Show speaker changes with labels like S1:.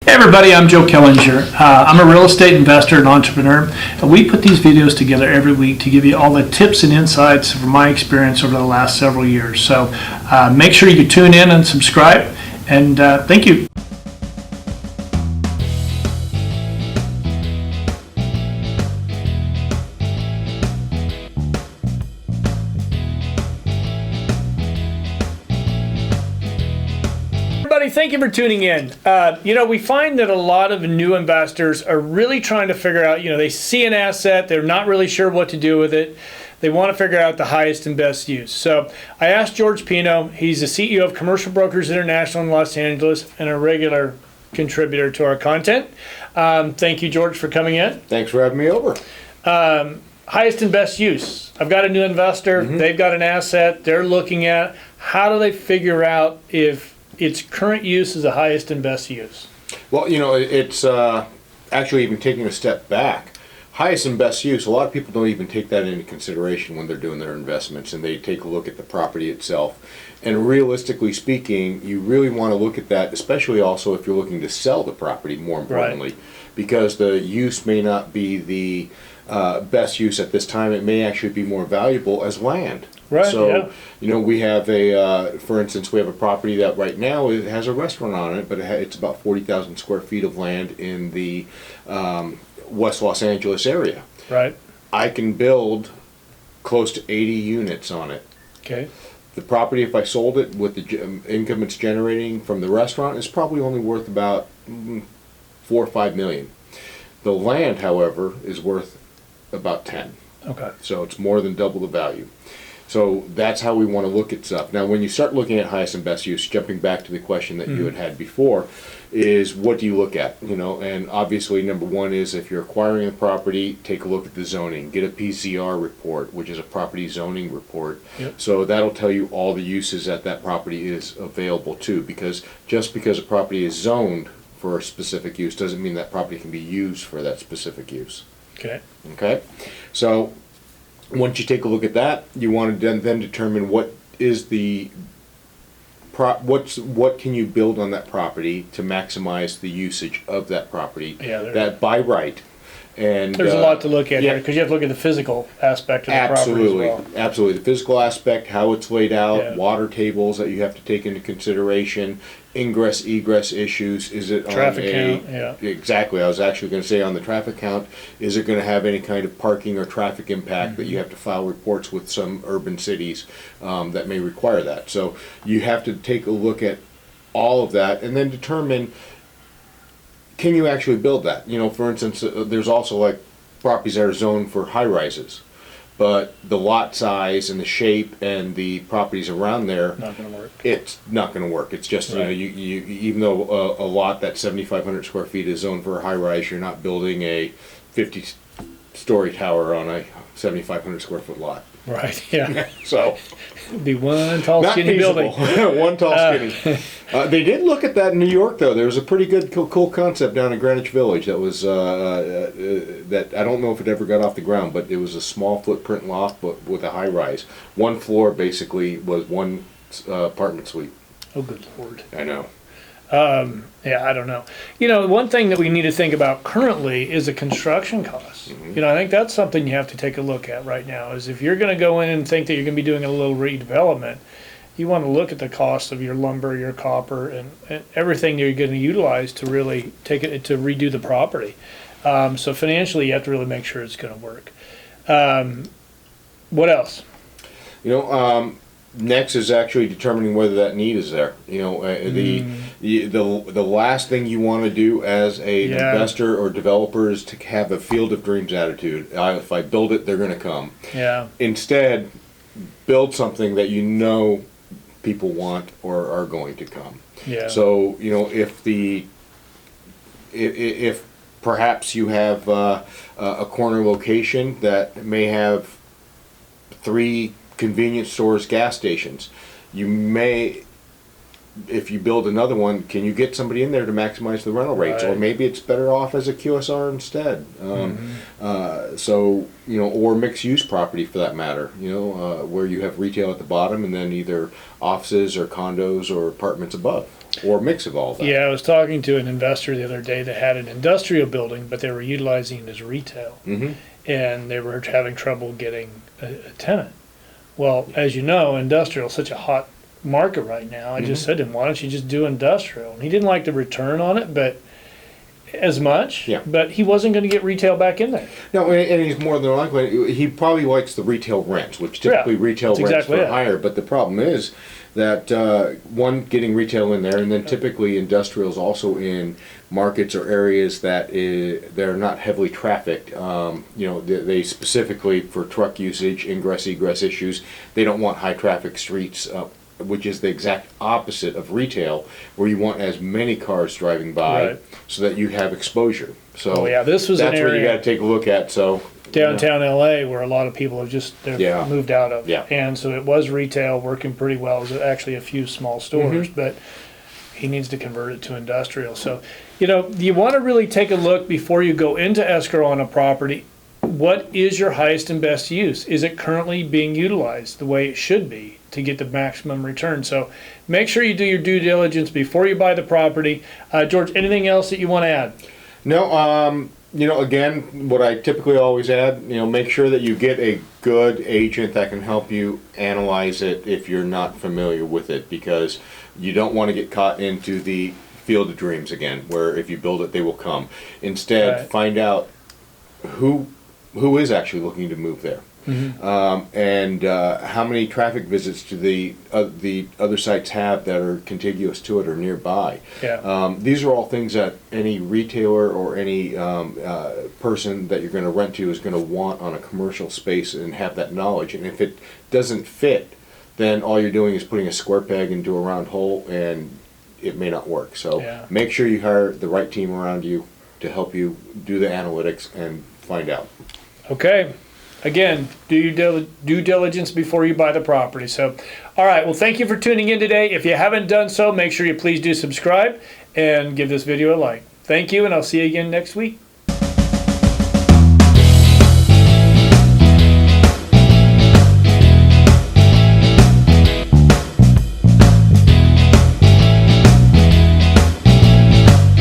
S1: Hey everybody, I'm Joe Killinger. I'm a real estate investor and entrepreneur, and we put these videos together every week to give you all the tips and insights from my experience over the last several years. So make sure you tune in and subscribe, and thank you. Thank you for tuning in. We find that a lot of new investors are really trying to figure out, they see an asset, they're not really sure what to do with it. They want to figure out the highest and best use. So I asked George Pino, he's the CEO of Commercial Brokers International in Los Angeles and a regular contributor to our content. Thank you, George, for coming in.
S2: Thanks for having me over.
S1: Highest and best use. I've got a new investor, they've got an asset, they're looking at how do they figure out if its current use is the highest and best use?
S2: Well, it's actually even taking a step back. Highest and best use, a lot of people don't even take that into consideration when they're doing their investments, and they take a look at the property itself. And realistically speaking, you really want to look at that, especially also if you're looking to sell the property, more importantly, because the use may not be the best use at this time. It may actually be more valuable as land.
S1: Right.
S2: So, we have for instance, we have a property that right now it has a restaurant on it, but it's about 40,000 square feet of land in the West Los Angeles area.
S1: Right.
S2: I can build close to 80 units on it.
S1: Okay.
S2: The property, if I sold it with the income it's generating from the restaurant, is probably only worth about 4 or 5 million. The land, however, is worth about 10.
S1: Okay.
S2: So it's more than double the value. So that's how we want to look at stuff. Now, when you start looking at highest and best use, jumping back to the question that you had before, is what do you look at? And obviously, number one is if you're acquiring a property, take a look at the zoning. Get a PZR report, which is a property zoning report.
S1: Yep.
S2: So that'll tell you all the uses that property is available to. Because just because a property is zoned for a specific use doesn't mean that property can be used for that specific use.
S1: Okay.
S2: Okay. So once you take a look at that, you want to then determine what is what can you build on that property to maximize the usage of that property. That by right. And
S1: there's a lot to look at here because you have to look at the physical aspect of the property as well.
S2: Absolutely. The physical aspect, how it's laid out, water tables that you have to take into consideration, ingress, egress issues. Is it
S1: traffic count?
S2: Yeah. Exactly. I was actually going to say on the traffic count, is it going to have any kind of parking or traffic impact that you have to file reports with some urban cities that may require that. So you have to take a look at all of that and then determine, can you actually build that? For instance, there's also like properties that are zoned for high rises, but the lot size and the shape and the properties around there,
S1: not going to work.
S2: It's not going to work. It's just you even though a lot that's 7,500 square feet is zoned for a high rise, you're not building a 50-story tower on a 7,500 square foot lot.
S1: Right. Yeah.
S2: So
S1: it'd be one tall, skinny building.
S2: One tall, skinny. They did look at that in New York, though. There was a pretty good, cool concept down in Greenwich Village that was that I don't know if it ever got off the ground, but it was a small footprint loft, but with a high rise. One floor basically was one apartment suite.
S1: Oh, good Lord!
S2: I know.
S1: I don't know. One thing that we need to think about currently is the construction costs. I think that's something you have to take a look at right now, is if you're going to go in and think that you're going to be doing a little redevelopment, you want to look at the cost of your lumber, your copper, and everything you're going to utilize to really take it to redo the property. So financially, you have to really make sure it's going to work. What else?
S2: Next is actually determining whether that need is there. The last thing you want to do as an investor or developer is to have a field of dreams attitude. If I build it, they're going to come. Yeah. Instead, build something that people want or are going to come. Yeah. So if perhaps you have a corner location that may have 3 convenience stores, gas stations, you may, if you build another one, can you get somebody in there to maximize the rental rates? Or maybe it's better off as a QSR instead. Or mixed use property for that matter, where you have retail at the bottom and then either offices or condos or apartments above. or mix of all that.
S1: Yeah, I was talking to an investor the other day that had an industrial building, but they were utilizing it as retail.
S2: Mm-hmm.
S1: And they were having trouble getting a tenant. Well, as you know, industrial is such a hot market right now. I just said to him, why don't you just do industrial? And he didn't like the return on it, but as much.
S2: Yeah.
S1: But he wasn't going to get retail back in there.
S2: No, and he's more than likely, he probably likes the retail rents, which typically retail
S1: that's
S2: rents
S1: exactly
S2: for
S1: it.
S2: higher. But the problem is that, one, getting retail in there, and then typically industrials also in markets or areas that they're not heavily trafficked. They specifically, for truck usage, ingress, egress issues, they don't want high traffic streets, which is the exact opposite of retail, where you want as many cars driving by so that you have exposure. So
S1: this was
S2: that's
S1: an
S2: where you
S1: area
S2: got to take a look at. So
S1: downtown LA, where a lot of people have just moved out of.
S2: Yeah.
S1: And so it was retail working pretty well. It was actually a few small stores, but he needs to convert it to industrial. So, you want to really take a look before you go into escrow on a property. What is your highest and best use? Is it currently being utilized the way it should be to get the maximum return? So make sure you do your due diligence before you buy the property. George, anything else that you want to add?
S2: No, again, what I typically always add, make sure that you get a good agent that can help you analyze it if you're not familiar with it, because you don't want to get caught into the field of dreams again, where if you build it, they will come. Instead, find out who is actually looking to move there. And how many traffic visits do the other sites have that are contiguous to it or nearby. These are all things that any retailer or any person that you're going to rent to is going to want on a commercial space and have that knowledge. And if it doesn't fit, then all you're doing is putting a square peg into a round hole, and it may not work. So make sure you hire the right team around you to help you do the analytics and find out.
S1: Okay. Again, do your due diligence before you buy the property. So, all right. Well, thank you for tuning in today. If you haven't done so, make sure you please do subscribe and give this video a like. Thank you, and I'll see you again next week.